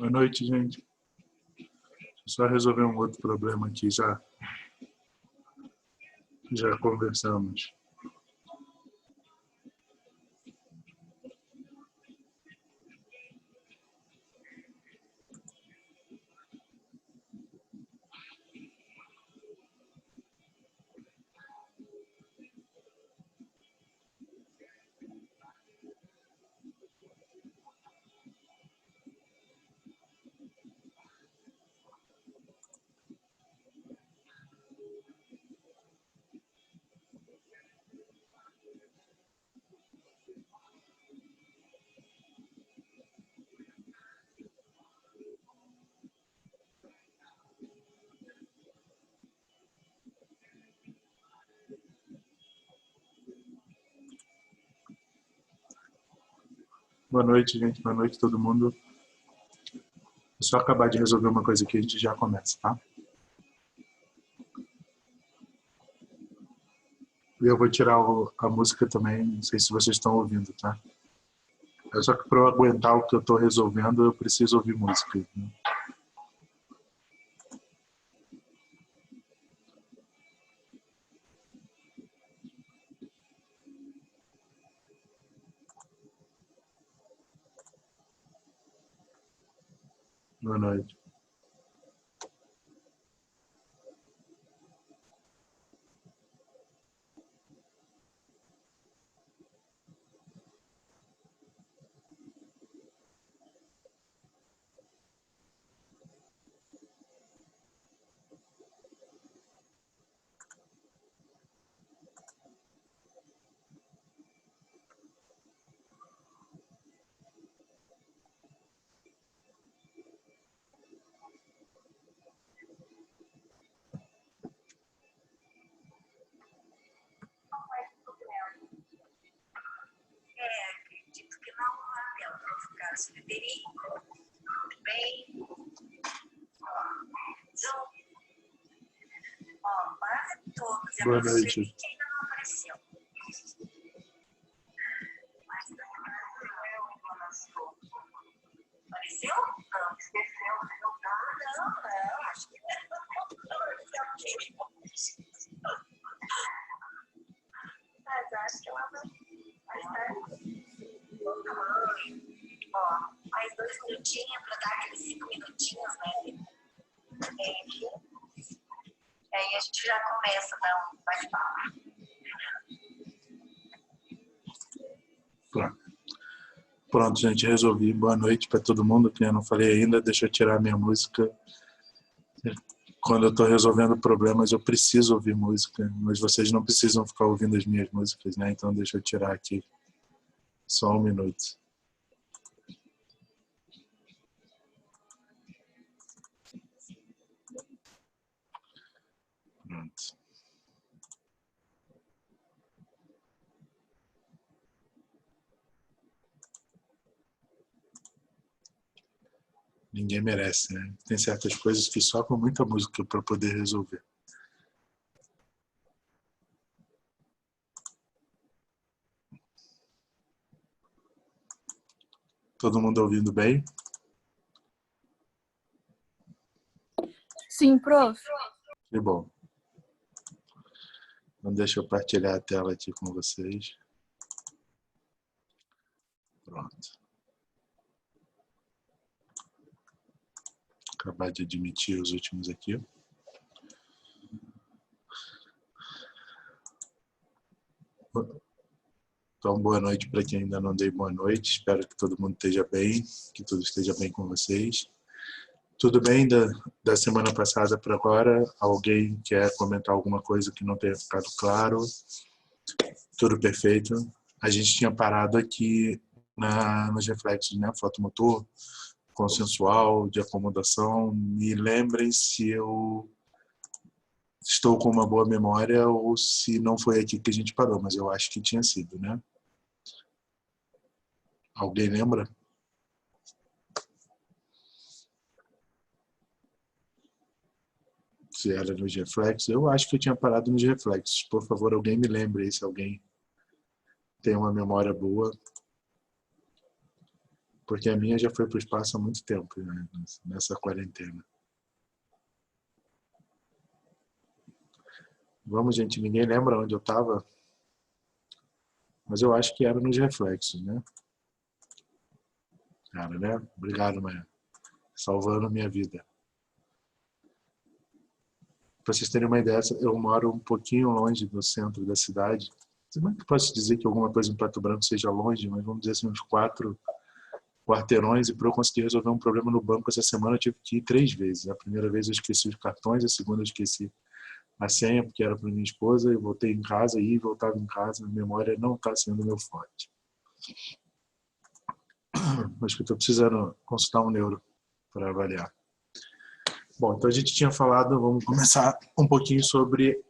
Boa noite, gente. Só resolver um outro problema aqui, já conversamos. Boa noite, gente. Boa noite, todo mundo. É só acabar de resolver uma coisa aqui, a gente já começa, tá? E eu vou tirar a música também, não sei se vocês estão ouvindo, tá? É só que para eu aguentar o que eu estou resolvendo, eu preciso ouvir música, né? Boa noite. Acredito que não, ela vai ficar Frederico, tudo bem? Quase todos. Boa noite. Que ainda não apareceu. Mas não apareceu? Não, esqueceu. Não, acho que não. Mas acho que ela vai estar. Mais 2 minutinhos para dar aqueles 5 minutinhos, né? E aí a gente já começa a dar um bate-papo. Pronto, gente, resolvi. Boa noite para todo mundo, que eu não falei ainda. Deixa eu tirar minha música. Quando eu estou resolvendo problemas, eu preciso ouvir música, mas vocês não precisam ficar ouvindo as minhas músicas, né? Então deixa eu tirar aqui. Só um minuto. Pronto. Ninguém merece, né? Tem certas coisas que só com muita música para poder resolver. Todo mundo ouvindo bem? Sim, prof. Que bom. Então deixa eu partilhar a tela aqui com vocês. Pronto. Acabar de admitir os últimos aqui. Então, boa noite para quem ainda não dei boa noite. Espero que todo mundo esteja bem, que tudo esteja bem com vocês. Tudo bem da semana passada para agora? Alguém quer comentar alguma coisa que não tenha ficado claro? Tudo perfeito. A gente tinha parado aqui nos reflexos, né? Fotomotor, consensual, de acomodação. Me lembrem se eu estou com uma boa memória ou se não foi aqui que a gente parou, mas eu acho que tinha sido, né? Alguém lembra? Se era nos reflexos. Eu acho que eu tinha parado nos reflexos. Por favor, alguém me lembre aí, se alguém tem uma memória boa. Porque a minha já foi para o espaço há muito tempo, né, nessa quarentena. Vamos, gente, ninguém lembra onde eu estava, mas eu acho que era nos reflexos, né? Cara, né? Obrigado, Maia. Salvando minha vida. Para vocês terem uma ideia, eu moro um pouquinho longe do centro da cidade. Como é que eu posso dizer que alguma coisa em Pato Branco seja longe, mas vamos dizer assim, uns 4 quarteirões, e para eu conseguir resolver um problema no banco essa semana eu tive que ir 3 vezes. A primeira vez eu esqueci os cartões, a segunda eu esqueci a senha, porque era para minha esposa, eu voltei em casa e voltava em casa, a memória não está sendo meu forte. Acho que eu estou precisando consultar um neuro para avaliar. Bom, então a gente tinha falado, vamos começar um pouquinho sobre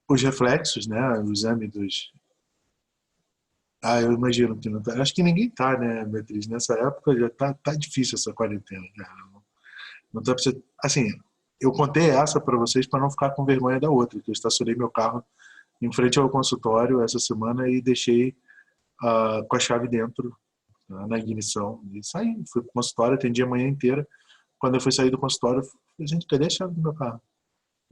os reflexos, né? O exame dos... eu imagino que não tá. Acho que ninguém tá, né, Beatriz? Nessa época já tá difícil essa quarentena. Não tá precisando... Assim, eu contei essa para vocês para não ficar com vergonha da outra, que eu estacionei meu carro em frente ao consultório essa semana e deixei com a chave dentro, na ignição. E saí, fui pro consultório, atendi a manhã inteira. Quando eu fui sair do consultório, eu falei, gente, cadê a chave do meu carro?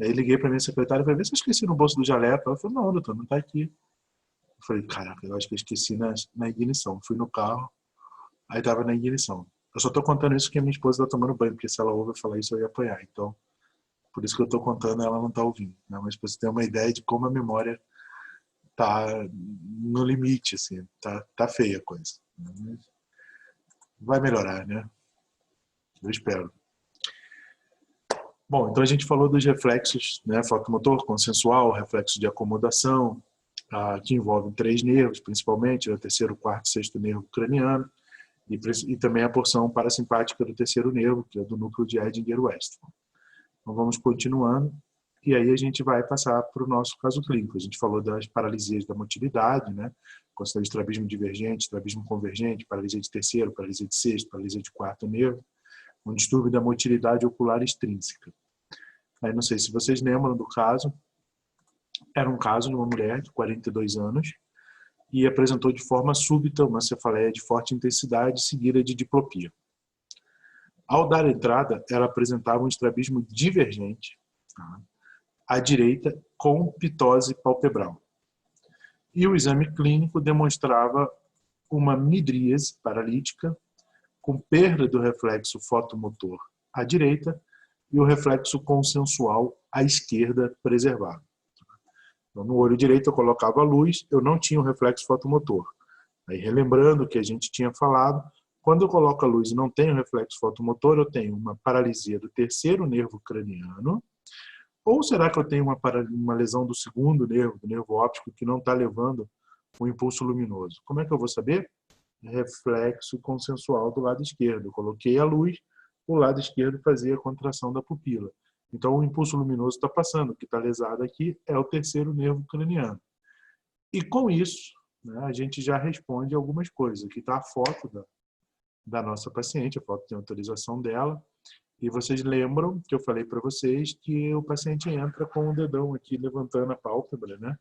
Aí liguei para minha secretária e falei, vê se eu esqueci no bolso do jaleco. Ela falou, não, doutor, não tá aqui. Eu falei, caraca, eu acho que eu esqueci na ignição. Fui no carro, aí tava na ignição. Eu só tô contando isso porque a minha esposa tá tomando banho, porque se ela ouve eu falar isso eu ia apanhar. Então, por isso que eu tô contando, ela não tá ouvindo. Né? Mas pra você ter uma ideia de como a memória tá no limite, assim, tá feia a coisa. Vai melhorar, né? Eu espero. Bom, então a gente falou dos reflexos, né? Fotomotor, consensual, reflexo de acomodação, que envolvem 3 nervos, principalmente, o terceiro, quarto e sexto nervo craniano, e também a porção parasimpática do terceiro nervo, que é do núcleo de Edinger-Westphal. Então vamos continuando, e aí a gente vai passar para o nosso caso clínico. A gente falou das paralisias da motilidade, né? Considerando estrabismo divergente, estrabismo convergente, paralisia de terceiro, paralisia de sexto, paralisia de quarto nervo, um distúrbio da motilidade ocular extrínseca. Aí não sei se vocês lembram do caso, era um caso de uma mulher de 42 anos e apresentou de forma súbita uma cefaleia de forte intensidade seguida de diplopia. Ao dar entrada, ela apresentava um estrabismo divergente, tá, à direita com pitose palpebral. E o exame clínico demonstrava uma midríase paralítica com perda do reflexo fotomotor à direita e o reflexo consensual à esquerda preservado. Então, no olho direito eu colocava a luz, eu não tinha o reflexo fotomotor. Aí, relembrando o que a gente tinha falado, quando eu coloco a luz e não tenho reflexo fotomotor, eu tenho uma paralisia do terceiro nervo craniano, ou será que eu tenho uma lesão do segundo nervo, do nervo óptico, que não está levando o impulso luminoso? Como é que eu vou saber? Reflexo consensual do lado esquerdo. Eu coloquei a luz, o lado esquerdo fazia a contração da pupila. Então, o impulso luminoso está passando. O que está lesado aqui é o terceiro nervo craniano. E com isso, né, a gente já responde algumas coisas. Aqui está a foto da nossa paciente, a foto tem autorização dela. E vocês lembram que eu falei para vocês que o paciente entra com o dedão aqui levantando a pálpebra, né?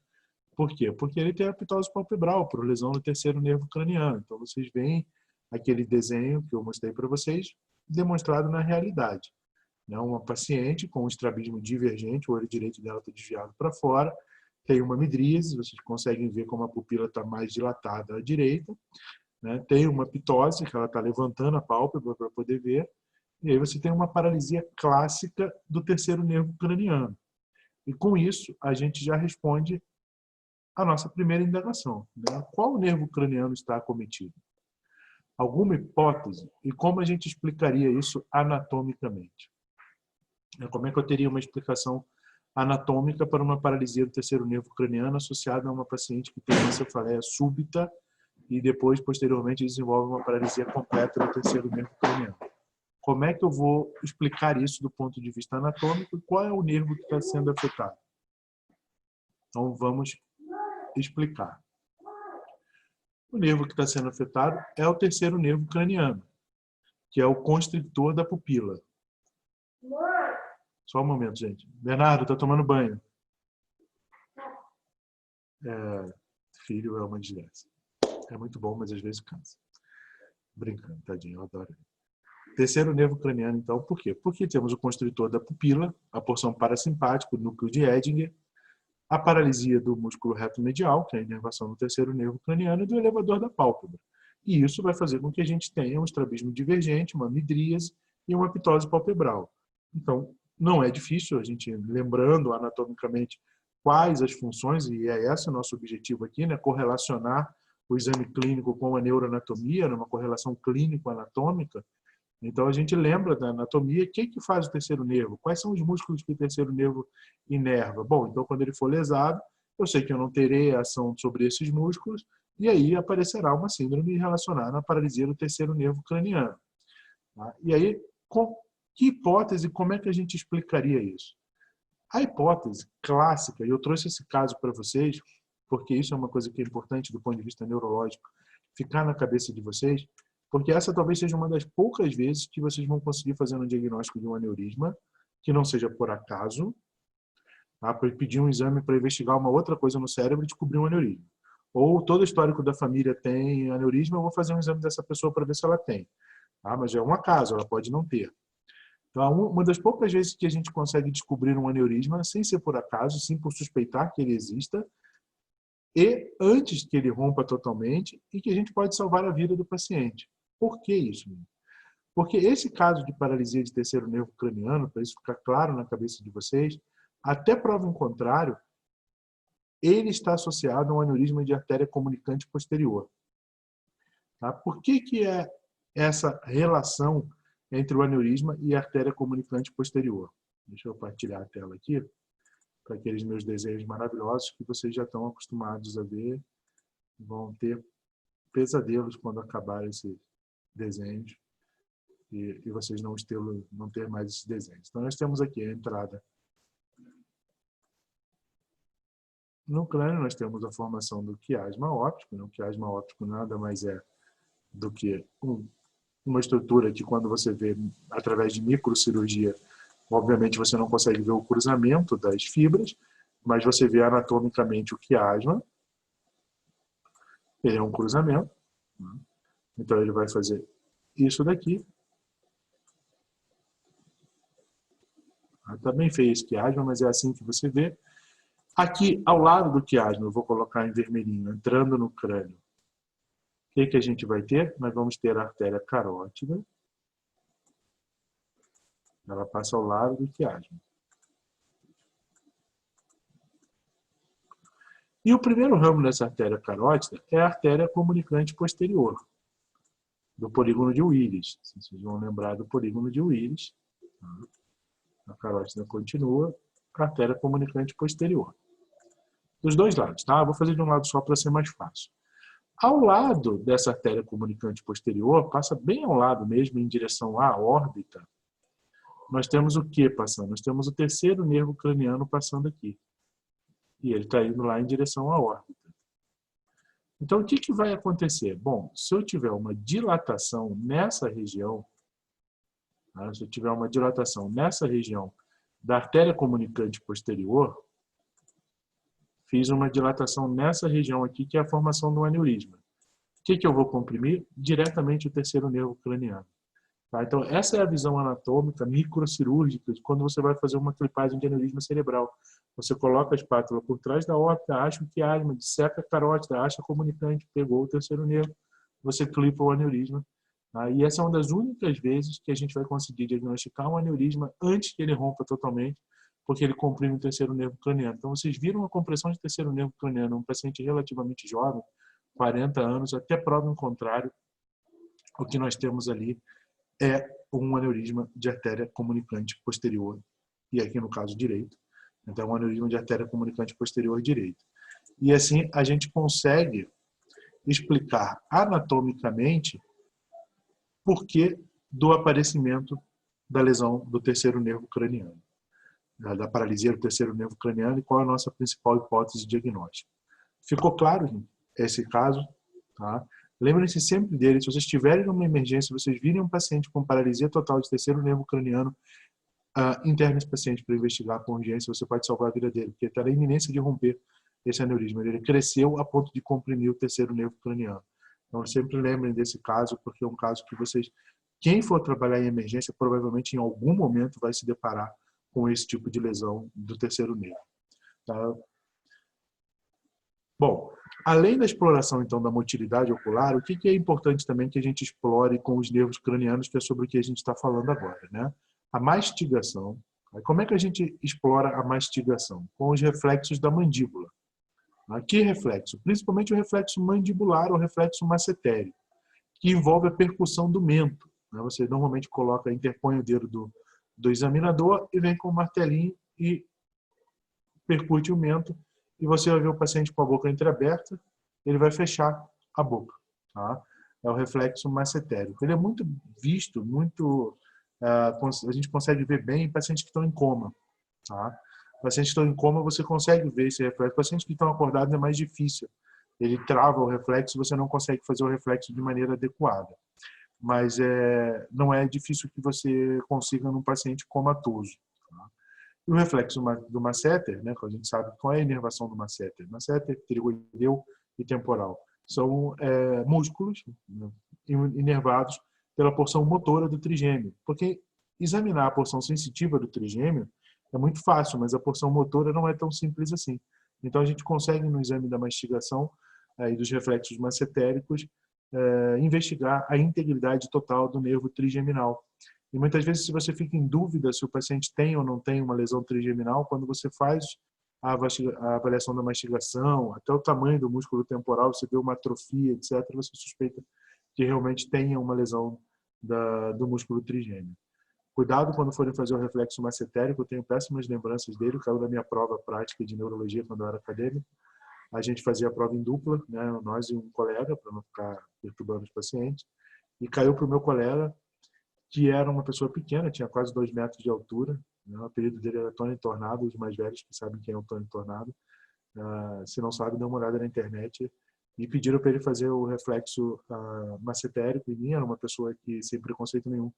Por quê? Porque ele tem a pitose palpebral, por lesão no terceiro nervo craniano. Então, vocês veem aquele desenho que eu mostrei para vocês, demonstrado na realidade. Uma paciente com um estrabismo divergente, o olho direito dela está desviado para fora, tem uma midríase, vocês conseguem ver como a pupila está mais dilatada à direita, né? Tem uma pitose, que ela está levantando a pálpebra para poder ver, e aí você tem uma paralisia clássica do terceiro nervo craniano. E com isso, a gente já responde a nossa primeira indagação, né? Qual nervo craniano está acometido? Alguma hipótese? E como a gente explicaria isso anatomicamente? Como é que eu teria uma explicação anatômica para uma paralisia do terceiro nervo craniano associada a uma paciente que tem uma cefaleia súbita e depois, posteriormente, desenvolve uma paralisia completa do terceiro nervo craniano? Como é que eu vou explicar isso do ponto de vista anatômico e qual é o nervo que está sendo afetado? Então, vamos explicar. O nervo que está sendo afetado é o terceiro nervo craniano, que é o constritor da pupila. Só um momento, gente. Bernardo, está tomando banho. Filho é uma desgraça. É muito bom, mas às vezes cansa. Brincando, tadinho, eu adoro ele. Terceiro nervo craniano, então, por quê? Porque temos o constritor da pupila, a porção parasimpática, o núcleo de Edinger, a paralisia do músculo reto medial, que é a inervação do terceiro nervo craniano, e do elevador da pálpebra. E isso vai fazer com que a gente tenha um estrabismo divergente, uma midríase e uma ptose palpebral. Então, não é difícil a gente, lembrando anatomicamente quais as funções, e é esse o nosso objetivo aqui, né, correlacionar o exame clínico com a neuroanatomia, numa correlação clínico-anatômica. Então, a gente lembra da anatomia, o que faz o terceiro nervo? Quais são os músculos que o terceiro nervo inerva? Bom, então, quando ele for lesado, eu sei que eu não terei ação sobre esses músculos, e aí aparecerá uma síndrome relacionada à paralisia do terceiro nervo craniano. Tá? E aí, com que hipótese, como é que a gente explicaria isso? A hipótese clássica, e eu trouxe esse caso para vocês, porque isso é uma coisa que é importante do ponto de vista neurológico, ficar na cabeça de vocês, porque essa talvez seja uma das poucas vezes que vocês vão conseguir fazer um diagnóstico de um aneurisma, que não seja por acaso, tá? Para pedir um exame para investigar uma outra coisa no cérebro e descobrir um aneurisma. Ou todo histórico da família tem aneurisma, eu vou fazer um exame dessa pessoa para ver se ela tem. Tá? Mas é um acaso, ela pode não ter. Então, uma das poucas vezes que a gente consegue descobrir um aneurisma, sem ser por acaso, sim por suspeitar que ele exista, e antes que ele rompa totalmente, e que a gente pode salvar a vida do paciente. Por que isso? Porque esse caso de paralisia de terceiro nervo craniano, para isso ficar claro na cabeça de vocês, até prova em contrário, ele está associado a um aneurisma de artéria comunicante posterior. Tá? Por que é essa relação entre o aneurisma e a artéria comunicante posterior? Deixa eu partilhar a tela aqui, para aqueles meus desenhos maravilhosos que vocês já estão acostumados a ver. Vão ter pesadelos quando acabar esses desenhos e vocês não ter mais esses desenhos. Então, nós temos aqui a entrada no crânio, nós temos a formação do quiasma óptico. O quiasma óptico nada mais é do que uma estrutura que, quando você vê através de microcirurgia, obviamente você não consegue ver o cruzamento das fibras, mas você vê anatomicamente o quiasma. Ele é um cruzamento. Então, ele vai fazer isso daqui. Está bem feio esse quiasma, mas é assim que você vê. Aqui, ao lado do quiasma, eu vou colocar em vermelhinho, entrando no crânio. O que a gente vai ter? Nós vamos ter a artéria carótida. Ela passa ao lado do quiasma. E o primeiro ramo dessa artéria carótida é a artéria comunicante posterior, do polígono de Willis. Vocês vão lembrar do polígono de Willis. A carótida continua, a artéria comunicante posterior. Dos dois lados, tá? Eu vou fazer de um lado só para ser mais fácil. Ao lado dessa artéria comunicante posterior, passa bem ao lado mesmo, em direção à órbita, nós temos o que passando? Nós temos o terceiro nervo craniano passando aqui. E ele está indo lá em direção à órbita. Então, o que vai acontecer? Bom, se eu tiver uma dilatação nessa região, tá? Se eu tiver uma dilatação nessa região da artéria comunicante posterior, fiz uma dilatação nessa região aqui, que é a formação do aneurisma. O que eu vou comprimir? Diretamente o terceiro nervo craniano. Tá? Então, essa é a visão anatômica microcirúrgica de quando você vai fazer uma clipagem de aneurisma cerebral. Você coloca a espátula por trás da órbita, acha o quiasma, disseca a carótida, acha a comunicante, pegou o terceiro nervo, você clipa o aneurisma. Tá? E essa é uma das únicas vezes que a gente vai conseguir diagnosticar um aneurisma antes que ele rompa totalmente, porque ele comprime o terceiro nervo craniano. Então, vocês viram a compressão de terceiro nervo craniano, um paciente relativamente jovem, 40 anos, até prova em contrário, o que nós temos ali é um aneurisma de artéria comunicante posterior, e aqui no caso direito. Então, um aneurisma de artéria comunicante posterior direito. E assim, a gente consegue explicar anatomicamente por que do aparecimento da lesão do terceiro nervo craniano, da paralisia do terceiro nervo craniano, e qual é a nossa principal hipótese diagnóstica. Ficou claro, gente, esse caso? Tá? Lembrem-se sempre dele. Se vocês tiverem uma emergência, vocês virem um paciente com paralisia total de terceiro nervo craniano, interne esse paciente para investigar com urgência, você pode salvar a vida dele, porque está na iminência de romper esse aneurisma. Ele cresceu a ponto de comprimir o terceiro nervo craniano. Então, sempre lembrem desse caso, porque é um caso que vocês, quem for trabalhar em emergência, provavelmente em algum momento vai se deparar com esse tipo de lesão do terceiro nervo. Tá? Bom, além da exploração, então, da motilidade ocular, o que é importante também que a gente explore com os nervos cranianos, que é sobre o que a gente está falando agora, né? A mastigação. Como é que a gente explora a mastigação? Com os reflexos da mandíbula. Que reflexo? Principalmente o reflexo mandibular ou reflexo massetério, que envolve a percussão do mento. Você normalmente coloca, interpõe o dedo do examinador e vem com o martelinho e percute o mento, e você vai ver o paciente com a boca entreaberta, ele vai fechar a boca. Tá? É o reflexo massetérico. Ele é muito visto, a gente consegue ver bem em pacientes que estão em coma. Tá? Pacientes que estão em coma, você consegue ver esse reflexo. Pacientes que estão acordados é mais difícil. Ele trava o reflexo, você não consegue fazer o reflexo de maneira adequada. Mas não é difícil que você consiga num paciente comatoso. Tá? E o reflexo do masseter, né, que a gente sabe qual é a inervação do masseter. Masseter, pterigoideu e temporal. São músculos, né, inervados pela porção motora do trigêmeo. Porque examinar a porção sensitiva do trigêmeo é muito fácil, mas a porção motora não é tão simples assim. Então, a gente consegue, no exame da mastigação e dos reflexos massetéricos, investigar a integridade total do nervo trigeminal. E muitas vezes, se você fica em dúvida se o paciente tem ou não tem uma lesão trigeminal, quando você faz a avaliação da mastigação, até o tamanho do músculo temporal, você vê uma atrofia, etc., você suspeita que realmente tenha uma lesão do músculo trigêmeo. Cuidado quando forem fazer o reflexo massetérico, eu tenho péssimas lembranças dele, caiu da minha prova prática de neurologia quando eu era acadêmico. A gente fazia a prova em dupla, né, nós e um colega, para não ficar perturbando os pacientes, e caiu para o meu colega, que era uma pessoa pequena, tinha quase 2 metros de altura, né, o apelido dele era Tony Tornado, os mais velhos que sabem quem é o Tony Tornado. Se não sabe, dê uma olhada na internet, e pediram para ele fazer o reflexo massetérico em mim, era uma pessoa que, sem preconceito nenhum,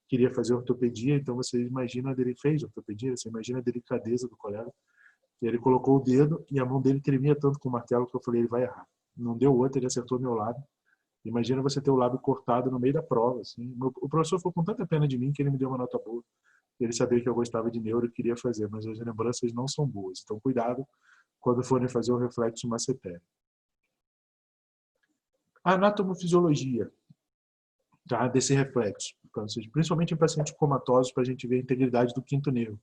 queria fazer ortopedia, então você imagina, ele fez ortopedia, você imagina a delicadeza do colega. Ele colocou o dedo e a mão dele tremia tanto com o martelo que eu falei, ele vai errar. Não deu outra, ele acertou meu lábio. Imagina você ter o lábio cortado no meio da prova. Assim. O professor ficou com tanta pena de mim que ele me deu uma nota boa. Ele sabia que eu gostava de neuro e queria fazer, mas as lembranças não são boas. Então, cuidado quando forem fazer o reflexo massetério. A anatomofisiologia, tá, desse reflexo, principalmente em pacientes comatosos, para a gente ver a integridade do quinto nervo.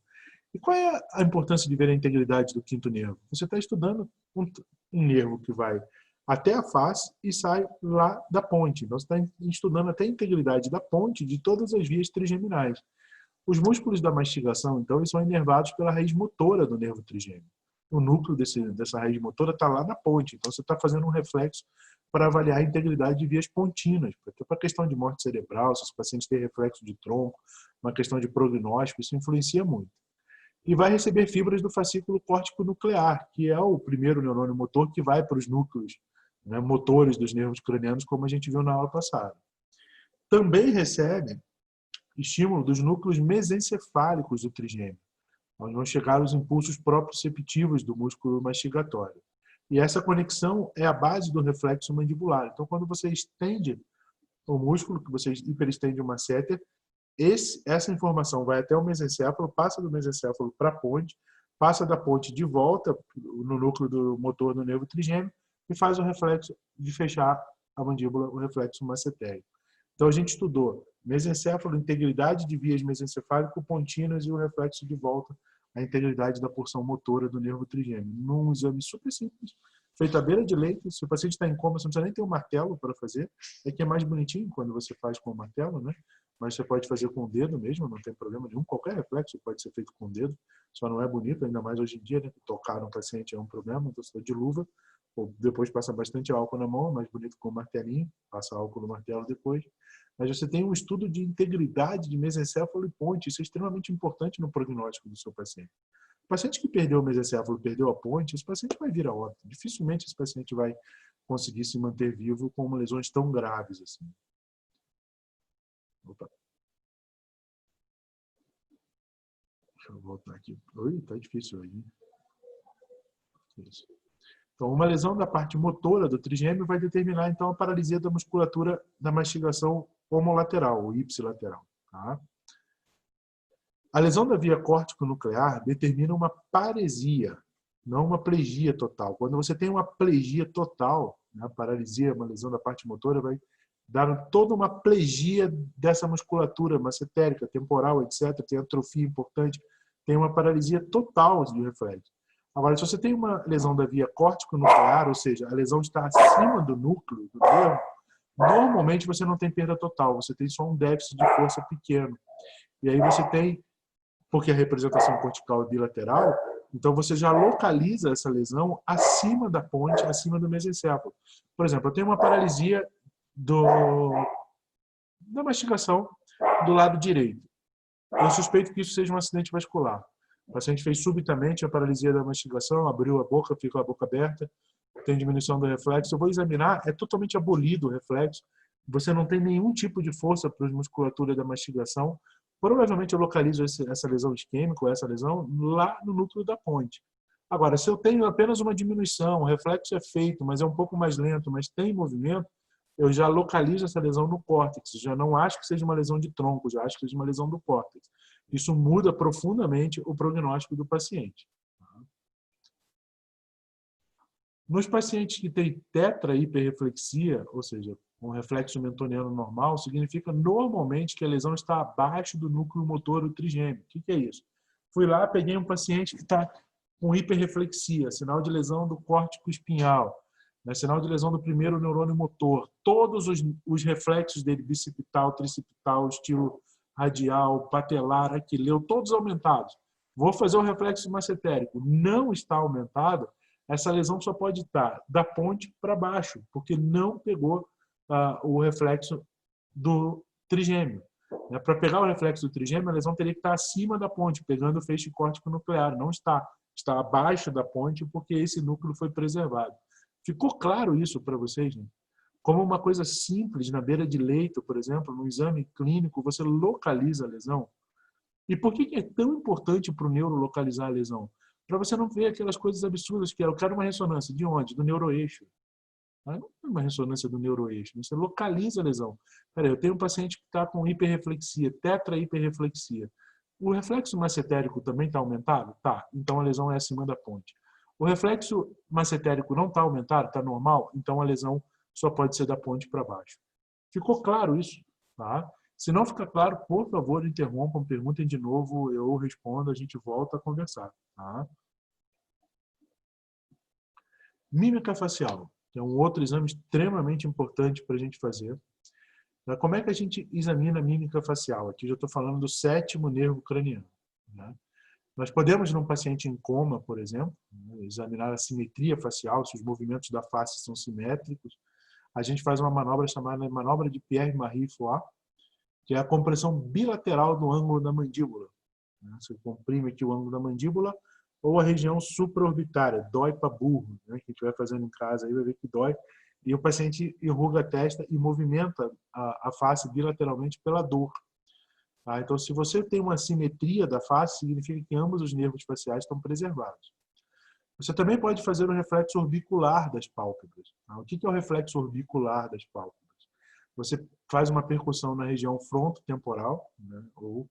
E qual é a importância de ver a integridade do quinto nervo? Você está estudando um nervo que vai até a face e sai lá da ponte. Então, você está estudando até a integridade da ponte de todas as vias trigeminais. Os músculos da mastigação, então, eles são inervados pela raiz motora do nervo trigêmeo. O núcleo dessa raiz motora está lá na ponte. Então, você está fazendo um reflexo para avaliar a integridade de vias pontinas. Porque para a questão de morte cerebral, se os pacientes têm reflexo de tronco, uma questão de prognóstico, isso influencia muito. E vai receber fibras do fascículo córtico nuclear, que é o primeiro neurônio motor que vai para os núcleos, né, motores dos nervos cranianos, como a gente viu na aula passada. Também recebe estímulo dos núcleos mesencefálicos do trigêmeo, onde vão chegar os impulsos proprioceptivos do músculo mastigatório. E essa conexão é a base do reflexo mandibular. Então, quando você estende o músculo, que você hiperestende o masseter, essa informação vai até o mesencéfalo, passa do mesencéfalo para a ponte, passa da ponte de volta no núcleo do motor do nervo trigêmeo e faz o reflexo de fechar a mandíbula, o reflexo massetérico. Então, a gente estudou mesencéfalo, integridade de vias mesencefálico-pontinas e o reflexo de volta, a integridade da porção motora do nervo trigêmeo. Num exame super simples, feito à beira de leito, se o paciente está em coma, você não precisa nem ter um martelo para fazer, é que é mais bonitinho quando você faz com o martelo, né? Mas você pode fazer com o dedo mesmo, não tem problema nenhum. Qualquer reflexo pode ser feito com o dedo, só não é bonito, ainda mais hoje em dia, né? Tocar um paciente é um problema, então você está de luva, ou depois passa bastante álcool na mão, é mais bonito com o martelinho, passa álcool no martelo depois. Mas você tem um estudo de integridade de mesencéfalo e ponte, isso é extremamente importante no prognóstico do seu paciente. O paciente que perdeu o mesencéfalo, perdeu a ponte, esse paciente vai vir a óbito. Dificilmente esse paciente vai conseguir se manter vivo com lesões tão graves assim. Opa. Deixa eu voltar aqui. Oi, tá difícil aí. Isso. Então, uma lesão da parte motora do trigêmeo vai determinar, então, a paralisia da musculatura da mastigação homolateral, ou ipsilateral. Tá? A lesão da via córtico-nuclear determina uma paresia, não uma plegia total. Quando você tem uma plegia total, né, paralisia, uma lesão da parte motora, vai dar toda uma plegia dessa musculatura massetérica, temporal, etc. Tem atrofia importante, tem uma paralisia total de reflexo. Agora, se você tem uma lesão da via córtico-nuclear, ou seja, a lesão está acima do núcleo do nervo, normalmente você não tem perda total, você tem só um déficit de força pequeno. E aí você tem, porque a representação cortical é bilateral, então você já localiza essa lesão acima da ponte, acima do mesencéfalo. Por exemplo, eu tenho uma paralisia da mastigação do lado direito. Eu suspeito que isso seja um acidente vascular. O paciente fez subitamente a paralisia da mastigação, abriu a boca, ficou a boca aberta, tem diminuição do reflexo. Eu vou examinar, é totalmente abolido o reflexo. Você não tem nenhum tipo de força para a musculatura da mastigação. Provavelmente eu localizo essa lesão isquêmica, ou essa lesão, lá no núcleo da ponte. Agora, se eu tenho apenas uma diminuição, o reflexo é feito, mas é um pouco mais lento, mas tem movimento, eu já localizo essa lesão no córtex. Já não acho que seja uma lesão de tronco, já acho que seja uma lesão do córtex. Isso muda profundamente o prognóstico do paciente. Nos pacientes que têm tetra-hiperreflexia, ou seja, um reflexo mentoniano normal, significa normalmente que a lesão está abaixo do núcleo motor do trigêmeo. O que é isso? Fui lá, peguei um paciente que está com hiperreflexia, sinal de lesão do córtico espinhal, né, sinal de lesão do primeiro neurônio motor. Todos os reflexos dele, bicipital, tricipital, estilo radial, patelar, aquileu, todos aumentados. Vou fazer o reflexo massetérico. Não está aumentado, essa lesão só pode estar da ponte para baixo, porque não pegou o reflexo do trigêmeo. Para pegar o reflexo do trigêmeo, a lesão teria que estar acima da ponte, pegando o feixe córtico nuclear. Não está. Está abaixo da ponte porque esse núcleo foi preservado. Ficou claro isso para vocês, né? Como uma coisa simples, na beira de leito, por exemplo, no exame clínico, você localiza a lesão. E por que é tão importante para o neuro localizar a lesão? Para você não ver aquelas coisas absurdas que eu quero uma ressonância. De onde? Do neuroeixo. Não é uma ressonância do neuroeixo. Você localiza a lesão. Peraí, eu tenho um paciente que está com hiperreflexia, tetra-hiperreflexia. O reflexo massetérico também está aumentado? Tá. Então a lesão é acima da ponte. O reflexo massetérico não está aumentado? Está normal? Então a lesão só pode ser da ponte para baixo. Ficou claro isso? Tá? Se não ficar claro, por favor, interrompam, perguntem de novo, eu respondo, a gente volta a conversar. Tá? Mímica facial. É um outro exame extremamente importante para a gente fazer. Como é que a gente examina a mímica facial? Aqui já estou falando do sétimo nervo craniano. Né? Nós podemos, num paciente em coma, por exemplo, examinar a simetria facial, se os movimentos da face são simétricos. A gente faz uma manobra chamada manobra de Pierre-Marie-Foix, que é a compressão bilateral do ângulo da mandíbula. Você comprime aqui o ângulo da mandíbula ou a região supraorbitária, dói para burro, né? Que a gente vai fazendo em casa, aí vai ver que dói. E o paciente enruga a testa e movimenta a face bilateralmente pela dor. Tá? Então, se você tem uma simetria da face, significa que ambos os nervos faciais estão preservados. Você também pode fazer o reflexo orbicular das pálpebras. Tá? O que é o reflexo orbicular das pálpebras? Você faz uma percussão na região frontotemporal, né? Ou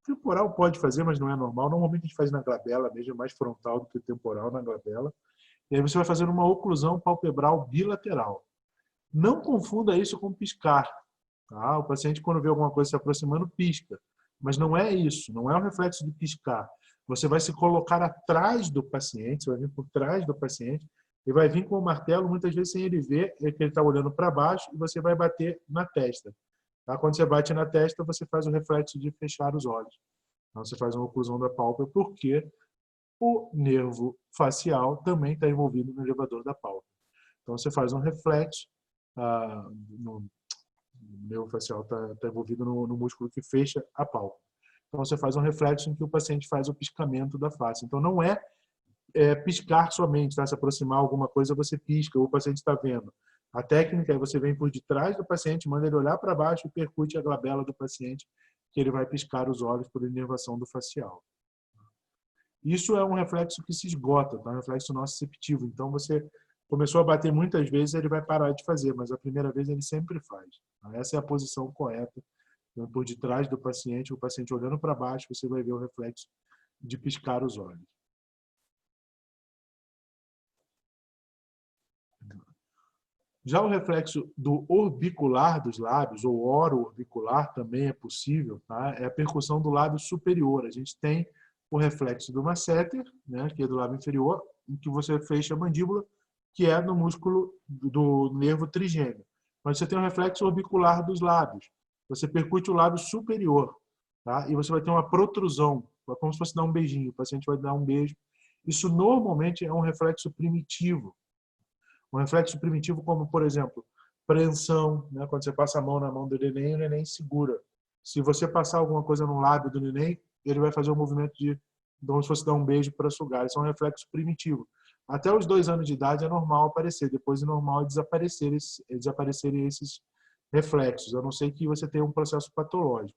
temporal pode fazer, mas não é normal. Normalmente a gente faz na glabela mesmo, é mais frontal do que temporal na glabela. E aí você vai fazer uma oclusão palpebral bilateral. Não confunda isso com piscar. Tá? O paciente, quando vê alguma coisa se aproximando, pisca. Mas não é isso, não é o reflexo de piscar. Você vai se colocar atrás do paciente, você vai vir por trás do paciente e vai vir com o martelo, muitas vezes sem ele ver, é que ele está olhando para baixo e você vai bater na testa. Tá? Quando você bate na testa, você faz o reflexo de fechar os olhos. Então você faz uma oclusão da pálpebra, porque o nervo facial também está envolvido no elevador da pálpebra. Então você faz um reflexo, o nervo facial está envolvido no músculo que fecha a pálpebra. Então você faz um reflexo em que o paciente faz o piscamento da face. Então não é piscar somente, tá? Se aproximar alguma coisa, você pisca, ou o paciente está vendo. A técnica é você vem por detrás do paciente, manda ele olhar para baixo e percute a glabela do paciente, que ele vai piscar os olhos por inervação do facial. Isso é um reflexo que se esgota, tá? É um reflexo nociceptivo. Então, você começou a bater muitas vezes, ele vai parar de fazer, mas a primeira vez ele sempre faz. Tá? Essa é a posição correta. Então, por detrás do paciente, o paciente olhando para baixo, você vai ver o reflexo de piscar os olhos. Já o reflexo do orbicular dos lábios, ou oro-orbicular, também é possível, tá? É a percussão do lábio superior. A gente tem o reflexo do masseter, né, que é do lábio inferior, em que você fecha a mandíbula, que é no músculo do nervo trigêmeo. Mas você tem o reflexo orbicular dos lábios. Você percute o lábio superior, tá? E você vai ter uma protrusão, como se fosse dar um beijinho. O paciente vai dar um beijo. Isso normalmente é um reflexo primitivo. Um reflexo primitivo como, por exemplo, preensão, né? Quando você passa a mão na mão do neném, o neném segura. Se você passar alguma coisa no lábio do neném, ele vai fazer um movimento de como se fosse dar um beijo para sugar. Isso é um reflexo primitivo. Até os 2 anos de idade é normal aparecer, depois é normal desaparecerem esses reflexos, a não ser que você tenha um processo patológico.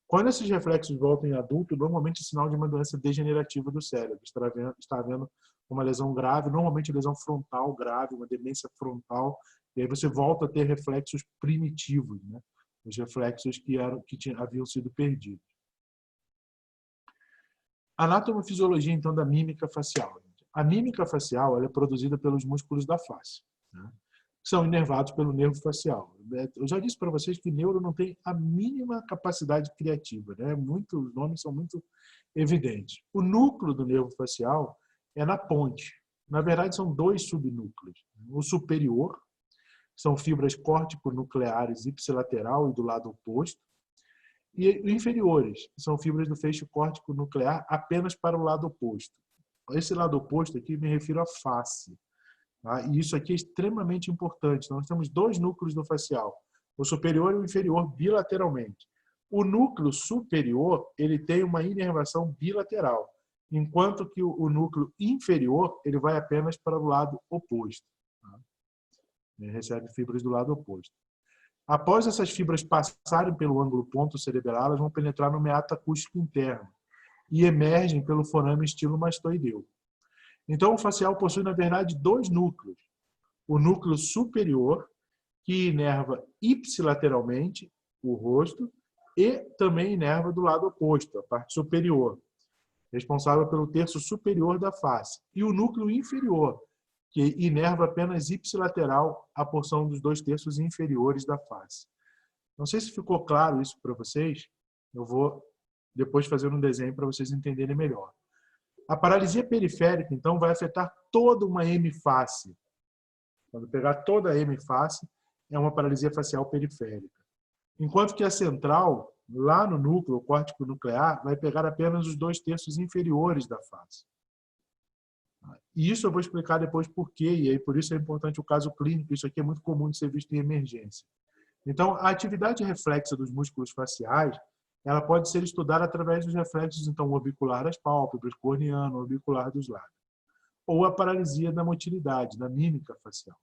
Quando esses reflexos voltam em adulto, normalmente é sinal de uma doença degenerativa do cérebro. Está havendo uma lesão grave, normalmente lesão frontal grave, uma demência frontal, e aí você volta a ter reflexos primitivos, né? Os reflexos que haviam sido perdidos. Anatomofisiologia, então, da mímica facial. A mímica facial ela é produzida pelos músculos da face, né? Que são inervados pelo nervo facial. Eu já disse para vocês que neuro não tem a mínima capacidade criativa, né? Os nomes são muito evidentes. O núcleo do nervo facial é na ponte. Na verdade, são 2 subnúcleos. O superior, são fibras córtico-nucleares ipsilateral e do lado oposto, e inferiores, que são fibras do feixe córtico-nuclear apenas para o lado oposto. Esse lado oposto aqui me refiro à face. Tá? E isso aqui é extremamente importante. Nós temos 2 núcleos do facial, o superior e o inferior bilateralmente. O núcleo superior ele tem uma inervação bilateral, enquanto que o núcleo inferior ele vai apenas para o lado oposto. Tá? Ele recebe fibras do lado oposto. Após essas fibras passarem pelo ângulo ponto cerebral, elas vão penetrar no meato acústico interno e emergem pelo forame estilomastoideu. Então, o facial possui, na verdade, 2 núcleos. O núcleo superior, que inerva ipsilateralmente o rosto, e também inerva do lado oposto, a parte superior, responsável pelo terço superior da face. E o núcleo inferior, que inerva apenas ipsilateral a porção dos 2 terços inferiores da face. Não sei se ficou claro isso para vocês. Eu vou depois fazer um desenho para vocês entenderem melhor. A paralisia periférica, então, vai afetar toda uma hemiface. Quando pegar toda a hemiface, é uma paralisia facial periférica. Enquanto que a central, lá no núcleo córtico nuclear, vai pegar apenas os 2 terços inferiores da face. E isso eu vou explicar depois por quê, e aí por isso é importante o caso clínico. Isso aqui é muito comum de ser visto em emergência. Então, a atividade reflexa dos músculos faciais, ela pode ser estudada através dos reflexos, então, orbicular das pálpebras, corneano, orbicular dos lábios. Ou a paralisia da motilidade, da mímica facial.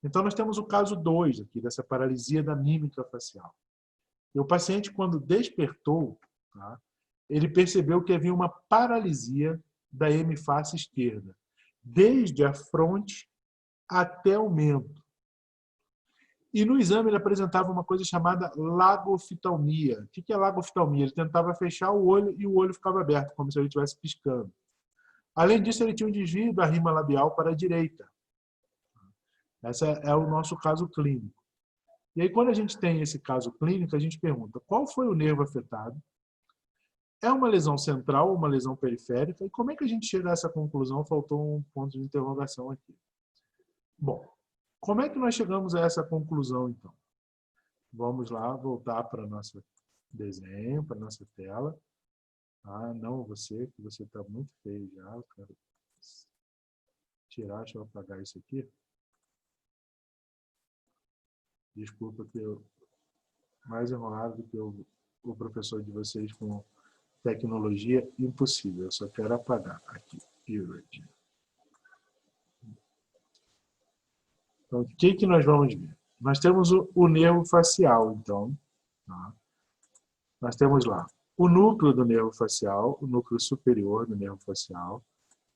Então, nós temos o caso 2 aqui, dessa paralisia da mímica facial. E o paciente, quando despertou, tá, ele percebeu que havia uma paralisia da hemiface esquerda, desde a fronte até o mento. E no exame ele apresentava uma coisa chamada lagoftalmia. O que é lagoftalmia? Ele tentava fechar o olho e o olho ficava aberto, como se ele estivesse piscando. Além disso, ele tinha um desvio da rima labial para a direita. Esse é o nosso caso clínico. E aí, quando a gente tem esse caso clínico, a gente pergunta qual foi o nervo afetado? É uma lesão central ou uma lesão periférica? E como é que a gente chega a essa conclusão? Faltou um ponto de interrogação aqui. Bom, como é que nós chegamos a essa conclusão, então? Vamos lá, voltar para o nosso desenho, para a nossa tela. Ah, não, você, que você está muito feio já. Eu quero tirar, deixa eu apagar isso aqui. Desculpa que eu... Mais enrolado do que o professor de vocês com tecnologia, impossível. Eu só quero apagar aqui. Então, o que nós vamos ver? Nós temos o nervo facial, então. Tá? Nós temos lá O núcleo do nervo facial, o núcleo superior do nervo facial,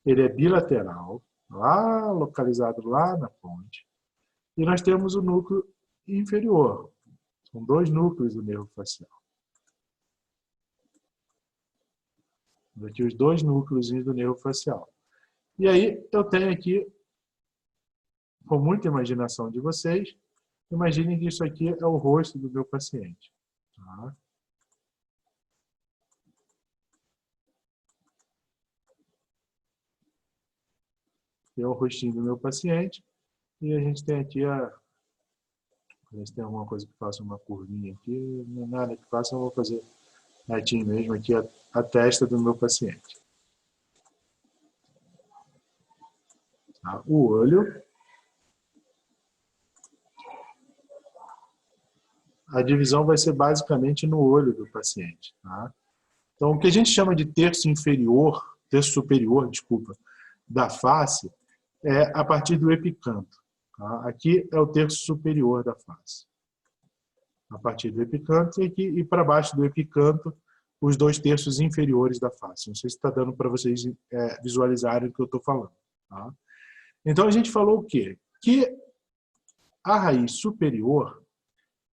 ele é bilateral, lá localizado lá na ponte. E nós temos o núcleo inferior. São dois núcleos do nervo facial. Aqui os dois núcleos do nervo facial. E aí eu tenho aqui, com muita imaginação de vocês, imaginem que isso aqui é o rosto do meu paciente. Tá? É o rostinho do meu paciente. E a gente tem aqui se tem alguma coisa que faça uma curvinha aqui, não é nada que faça, eu vou fazer retinho mesmo aqui a testa do meu paciente. Tá? O olho. A divisão vai ser basicamente no olho do paciente. Tá? Então, o que a gente chama de terço superior, desculpa, da face, é a partir do epicanto. Tá? Aqui é o terço superior da face. A partir do epicanto e para baixo do epicanto, os dois terços inferiores da face. Não sei se está dando para vocês visualizarem o que eu estou falando. Tá? Então, a gente falou o quê? Que a raiz superior,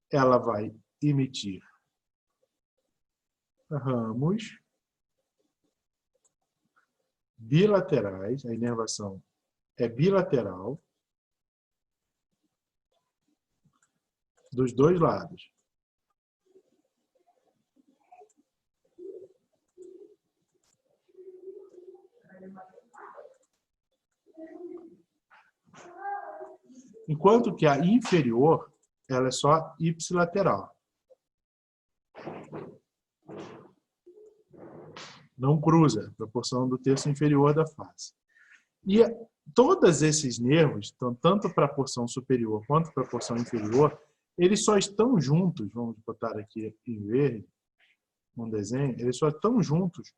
ela vai emitir ramos bilaterais, a inervação é bilateral, dos dois lados. Enquanto que a inferior, ela é só ipsilateral. Não cruza a proporção do terço inferior da face. E todos esses nervos, tanto para a porção superior quanto para a porção inferior, eles só estão juntos, vamos botar aqui em verde, um desenho, eles só estão juntos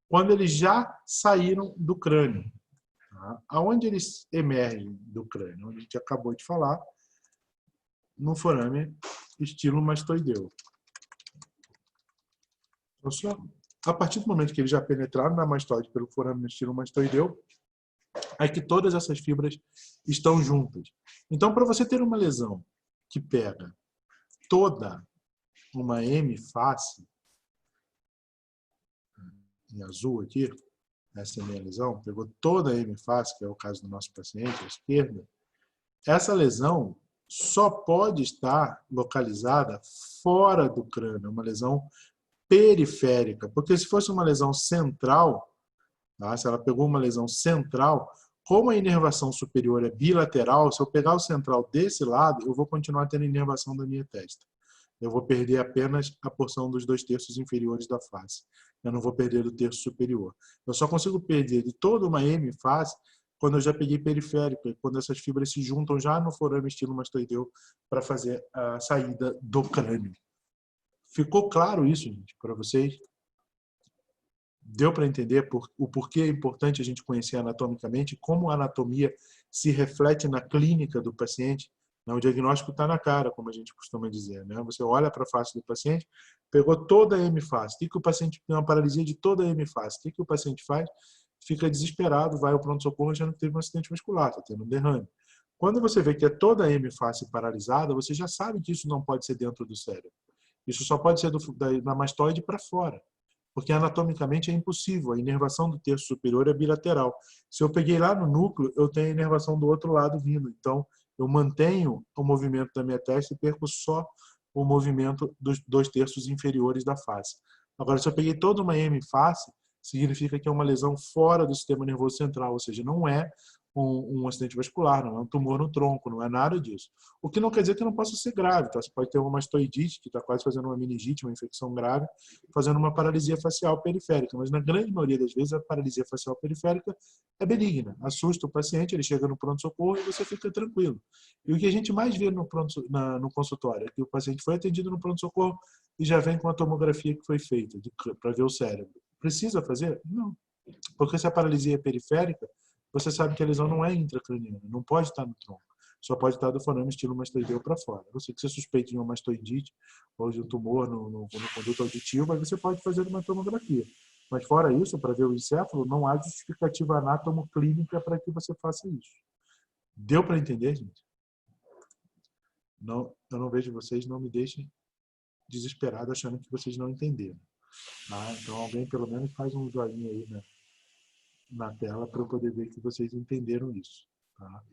quando eles já saíram do crânio. Tá? Aonde eles emergem do crânio? Onde a gente acabou de falar, no forame estilomastoideu. Então, só a partir do momento que eles já penetraram na mastoide pelo forame estilomastoideu, é que todas essas fibras estão juntas. Então, para você ter uma lesão que pega toda uma M-face, em azul aqui, essa é a minha lesão, pegou toda a M-face, que é o caso do nosso paciente, à esquerda, essa lesão só pode estar localizada fora do crânio, uma lesão periférica, porque se fosse uma lesão central, tá? Se ela pegou uma lesão central, como a inervação superior é bilateral, se eu pegar o central desse lado, eu vou continuar tendo inervação da minha testa. Eu vou perder apenas a porção dos dois terços inferiores da face. Eu não vou perder do terço superior. Eu só consigo perder de toda uma M-face quando eu já peguei periférica, quando essas fibras se juntam já no forame estilomastoideu para fazer a saída do crânio. Ficou claro isso, gente, para vocês? Deu para entender o porquê é importante a gente conhecer anatomicamente, como a anatomia se reflete na clínica do paciente? O diagnóstico está na cara, como a gente costuma dizer. Né? Você olha para a face do paciente, pegou toda a M-face. O que o paciente tem uma paralisia de toda a M-face? O que o paciente faz? Fica desesperado, vai ao pronto-socorro achando que teve um acidente muscular, está tendo um derrame. Quando você vê que é toda a M-face paralisada, você já sabe que isso não pode ser dentro do cérebro. Isso só pode ser da mastoide para fora. Porque anatomicamente é impossível. A inervação do terço superior é bilateral. Se eu peguei lá no núcleo, eu tenho a inervação do outro lado vindo. Então, eu mantenho o movimento da minha testa e perco só o movimento dos dois terços inferiores da face. Agora, se eu peguei toda uma M-face, significa que é uma lesão fora do sistema nervoso central, ou seja, não é um acidente vascular, não é um tumor no tronco, não é nada disso. O que não quer dizer que não possa ser grave, tá? Você pode ter uma mastoidite, que está quase fazendo uma meningite, uma infecção grave, fazendo uma paralisia facial periférica, mas na grande maioria das vezes a paralisia facial periférica é benigna, assusta o paciente, ele chega no pronto-socorro e você fica tranquilo. E o que a gente mais vê no consultório é que o paciente foi atendido no pronto-socorro e já vem com a tomografia que foi feita para ver o cérebro. Precisa fazer? Não. Porque se a paralisia é periférica, você sabe que a lesão não é intracraniana, não pode estar no tronco. só pode estar do forame estilomastoideu para fora. Eu sei que você suspeita de uma mastoidite ou de um tumor no conduto auditivo, aí você pode fazer uma tomografia. Mas fora isso, para ver o encéfalo, não há justificativa anatomoclínica para que você faça isso. Deu para entender, gente? Não, eu não vejo vocês, não me deixem desesperado achando que vocês não entenderam. Tá? Então alguém pelo menos faz um joinha aí na tela para eu poder ver que vocês entenderam isso. Tá?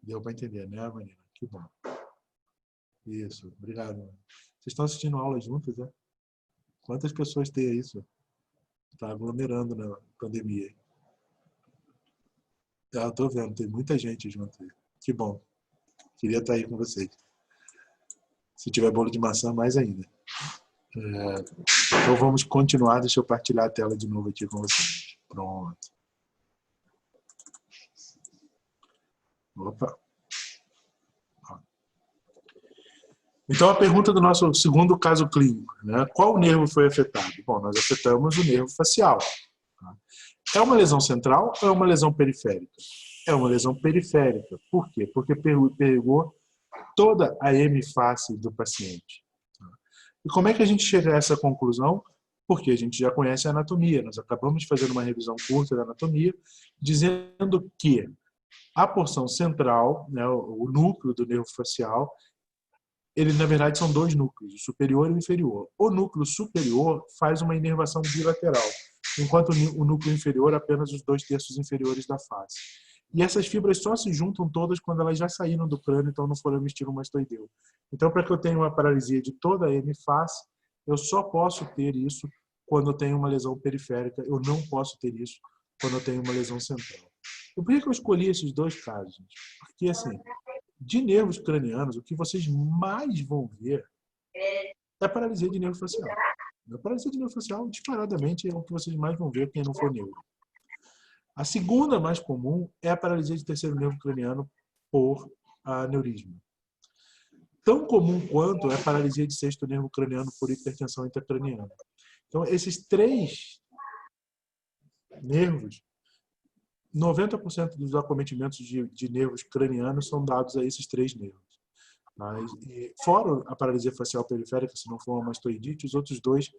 Deu para entender, né, Marina? Que bom. Isso, obrigado. Vocês estão assistindo aula juntas, né? Quantas pessoas têm isso? Está aglomerando na pandemia. Eu estou vendo, tem muita gente junto aí. Que bom. Queria estar aí com vocês. Se tiver bolo de maçã, mais ainda. Então vamos continuar. Deixa eu partilhar a tela de novo aqui com vocês. Pronto. Opa. Então a pergunta do nosso segundo caso clínico, né? Qual nervo foi afetado? Bom, nós afetamos o nervo facial. Tá? É uma lesão central ou é uma lesão periférica? É uma lesão periférica. Por quê? Porque pegou toda a hemiface do paciente. E como é que a gente chega a essa conclusão? Porque a gente já conhece a anatomia. Nós acabamos de fazer uma revisão curta da anatomia, dizendo que a porção central, né, o núcleo do nervo facial, ele na verdade são dois núcleos, o superior e o inferior. O núcleo superior faz uma inervação bilateral, enquanto o núcleo inferior apenas os 2/3 inferiores da face. E essas fibras só se juntam todas quando elas já saíram do crânio, então no forame estilomastoideu. Então, para que eu tenha uma paralisia de toda a hemiface, eu só posso ter isso quando eu tenho uma lesão periférica. Eu não posso ter isso quando eu tenho uma lesão central. E por que eu escolhi esses dois casos, gente? Porque, assim, de nervos cranianos, o que vocês mais vão ver é a paralisia de nervo facial. A paralisia de nervo facial, disparadamente, é o que vocês mais vão ver quem não for neuro. A segunda mais comum é a paralisia de terceiro nervo craniano por aneurisma. Tão comum quanto é a paralisia de sexto nervo craniano por hipertensão intracraniana. Então, esses três nervos, 90% dos acometimentos de nervos cranianos são dados a esses três nervos. Mas, fora a paralisia facial periférica, se não for uma mastoidite, os outros dois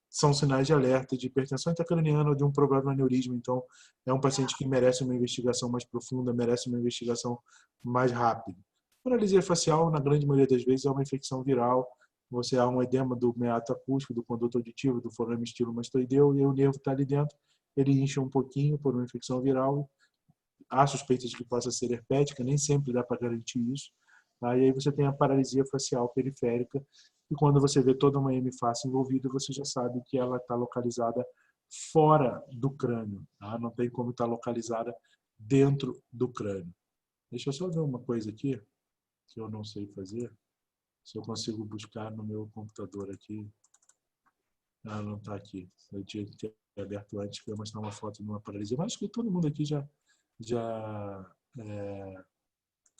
são sinais de alerta de hipertensão intracraniana ou de um provável aneurisma. Então, é um paciente que merece uma investigação mais profunda, merece uma investigação mais rápida. Paralisia facial, na grande maioria das vezes, é uma infecção viral. Você há um edema do meato acústico, do conduto auditivo, do forame estilomastoideu, e o nervo está ali dentro, ele incha um pouquinho por uma infecção viral. Há suspeitas de que possa ser herpética, nem sempre dá para garantir isso. Tá? E aí você tem a paralisia facial periférica, e quando você vê toda uma hemiface envolvida, você já sabe que ela está localizada fora do crânio. Tá? Não tem como estar localizada dentro do crânio. Deixa eu só ver uma coisa aqui, que eu não sei fazer. Se eu consigo buscar no meu computador aqui. Ah, não está aqui. Eu tinha que ter aberto antes, que eu ia mostrar uma foto de uma paralisia. Mas acho que todo mundo aqui já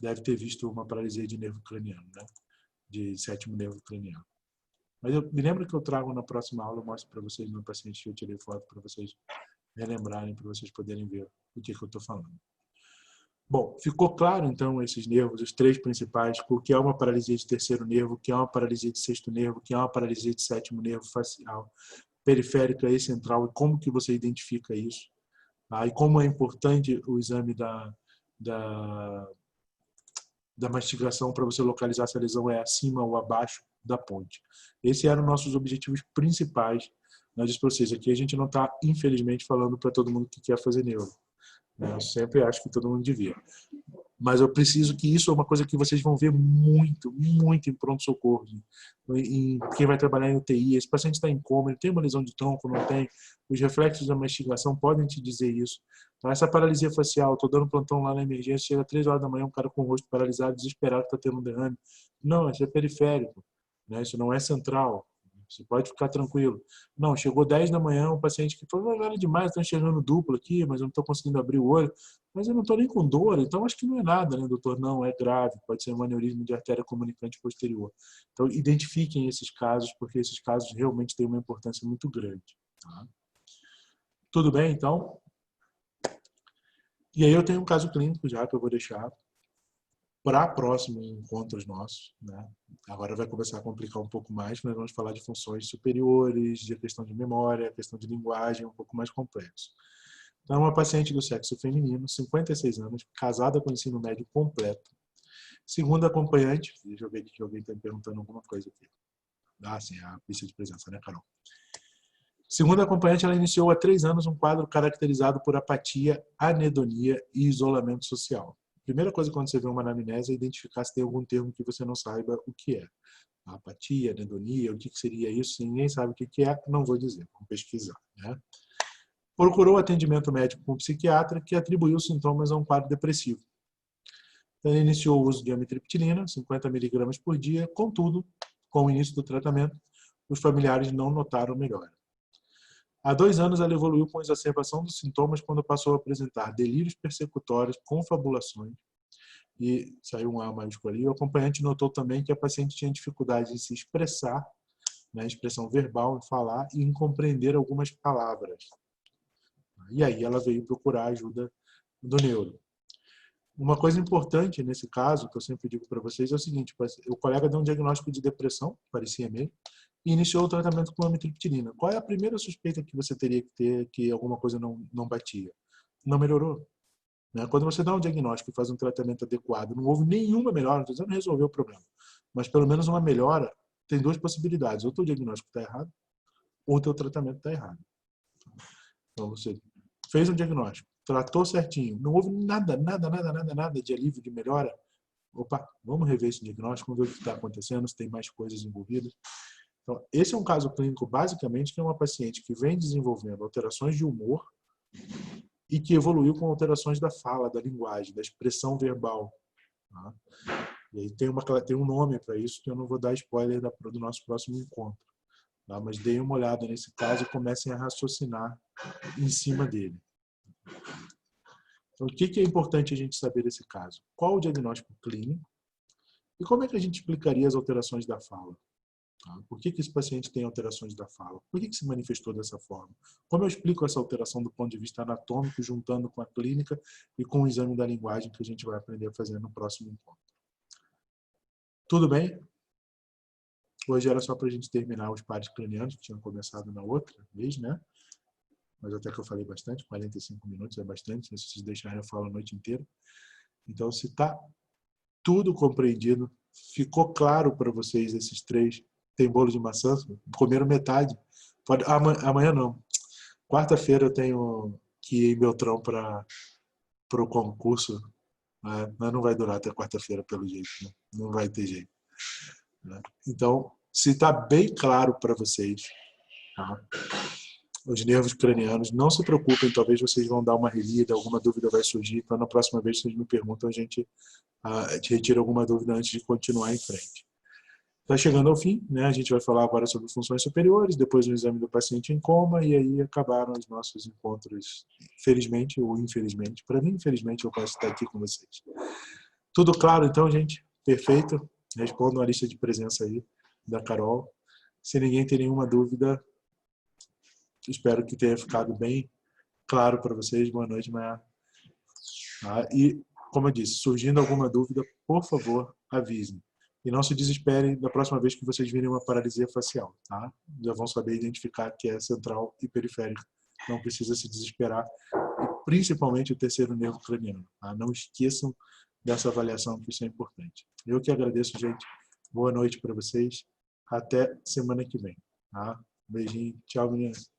deve ter visto uma paralisia de nervo craniano, né? De sétimo nervo craniano. Mas eu me lembro que eu trago na próxima aula, eu mostro para vocês no paciente que eu tirei foto, para vocês relembrarem, para vocês poderem ver o que eu estou falando. Bom, ficou claro então esses nervos, os três principais, o que é uma paralisia de terceiro nervo, o que é uma paralisia de sexto nervo, o que é uma paralisia de sétimo nervo facial, periférica e central, e como que você identifica isso. Tá? E como é importante o exame da mastigação para você localizar se a lesão é acima ou abaixo da ponte. Esses eram nossos objetivos principais na disprocese. Aqui a gente não está, infelizmente, falando para todo mundo que quer fazer neuro. Eu sempre acho que todo mundo devia. Mas eu preciso que isso é uma coisa que vocês vão ver muito, muito em pronto-socorro. Em quem vai trabalhar em UTI, esse paciente está em coma, ele tem uma lesão de tronco, não tem. Os reflexos da mastigação podem te dizer isso. Então, essa paralisia facial, estou dando plantão lá na emergência, chega às 3 horas da manhã, um cara com o rosto paralisado, desesperado, está tendo um derrame. Não, isso é periférico, né? Isso não é central. Você pode ficar tranquilo. Não, chegou 10 da manhã, um paciente que falou, nada demais, estou enxergando duplo aqui, mas eu não estou conseguindo abrir o olho. Mas eu não estou nem com dor, então acho que não é nada, né, doutor? Não, é grave, pode ser um aneurisma de artéria comunicante posterior. Então, identifiquem esses casos, porque esses casos realmente têm uma importância muito grande. Tá? Tudo bem, então? E aí eu tenho um caso clínico já que eu vou deixar para próximos encontros nossos, né? Agora vai começar a complicar um pouco mais, nós vamos falar de funções superiores, de questão de memória, questão de linguagem, um pouco mais complexo. Então, uma paciente do sexo feminino, 56 anos, casada com ensino médio completo. Segunda acompanhante, deixa eu ver aqui que alguém está me perguntando alguma coisa aqui. Ah, sim, a pista de presença, né, Carol? Segunda acompanhante, ela iniciou há 3 anos um quadro caracterizado por apatia, anedonia e isolamento social. Primeira coisa quando você vê uma anamnese é identificar se tem algum termo que você não saiba o que é. Apatia, anedonia, o que seria isso? Se ninguém sabe o que é, não vou dizer, vamos pesquisar, né? Procurou atendimento médico com um psiquiatra que atribuiu sintomas a um quadro depressivo. Então, ele iniciou o uso de amitriptilina, 50 mg por dia, contudo, com o início do tratamento, os familiares não notaram melhora. Há 2 anos, ela evoluiu com exacerbação dos sintomas quando passou a apresentar delírios persecutórios, confabulações, e saiu um A maiúsculo ali. O acompanhante notou também que a paciente tinha dificuldade em se expressar, na expressão verbal, em falar e em compreender algumas palavras. E aí ela veio procurar a ajuda do neuro. Uma coisa importante nesse caso, que eu sempre digo para vocês, é o seguinte: o colega deu um diagnóstico de depressão, parecia mesmo, e iniciou o tratamento com amitriptilina. Qual é a primeira suspeita que você teria que ter que alguma coisa não batia? Não melhorou. Quando você dá um diagnóstico e faz um tratamento adequado, não houve nenhuma melhora, não estou dizendo resolver o problema, mas pelo menos uma melhora, tem 2 possibilidades: ou o teu diagnóstico está errado, ou o teu tratamento está errado. Então você fez um diagnóstico, tratou certinho, não houve nada de alívio, de melhora. Opa, vamos rever esse diagnóstico, vamos ver o que está acontecendo, se tem mais coisas envolvidas. Então, esse é um caso clínico, basicamente, que é uma paciente que vem desenvolvendo alterações de humor e que evoluiu com alterações da fala, da linguagem, da expressão verbal. Tá? E aí tem um nome para isso, que eu não vou dar spoiler do nosso próximo encontro. Tá? Mas deem uma olhada nesse caso e comecem a raciocinar em cima dele. Então, o que é importante a gente saber desse caso? Qual o diagnóstico clínico? E como é que a gente explicaria as alterações da fala? Por que esse paciente tem alterações da fala? Por que se manifestou dessa forma? Como eu explico essa alteração do ponto de vista anatômico, juntando com a clínica e com o exame da linguagem que a gente vai aprender a fazer no próximo encontro? Tudo bem? Hoje era só para a gente terminar os pares cranianos, que tinham começado na outra vez, né? Mas até que eu falei bastante, 45 minutos é bastante, se vocês deixarem eu falo a noite inteira. Então, se está tudo compreendido, ficou claro para vocês esses 3, tem bolo de maçã, comeram metade. Pode, amanhã não. Quarta-feira eu tenho que ir em Beltrão para o concurso, né? Mas não vai durar até quarta-feira pelo jeito, né? Não vai ter jeito. Né? Então, se está bem claro para vocês, tá? Os nervos cranianos, não se preocupem, talvez vocês vão dar uma relida, alguma dúvida vai surgir, então na próxima vez que vocês me perguntam, a gente retira alguma dúvida antes de continuar em frente. Está chegando ao fim, né? A gente vai falar agora sobre funções superiores, depois o exame do paciente em coma, e aí acabaram os nossos encontros, felizmente ou infelizmente. Para mim, infelizmente, eu posso estar aqui com vocês. Tudo claro, então, gente? Perfeito? Respondam a lista de presença aí da Carol. Se ninguém tem nenhuma dúvida, espero que tenha ficado bem claro para vocês. Boa noite, Maia. E, como eu disse, surgindo alguma dúvida, por favor, avisem. E não se desesperem da próxima vez que vocês virem uma paralisia facial. Tá? Já vão saber identificar que é central e periférica. Não precisa se desesperar. E principalmente o terceiro nervo craniano. Tá? Não esqueçam dessa avaliação, que isso é importante. Eu que agradeço, gente. Boa noite para vocês. Até semana que vem. Tá? Beijinho. Tchau, meninas.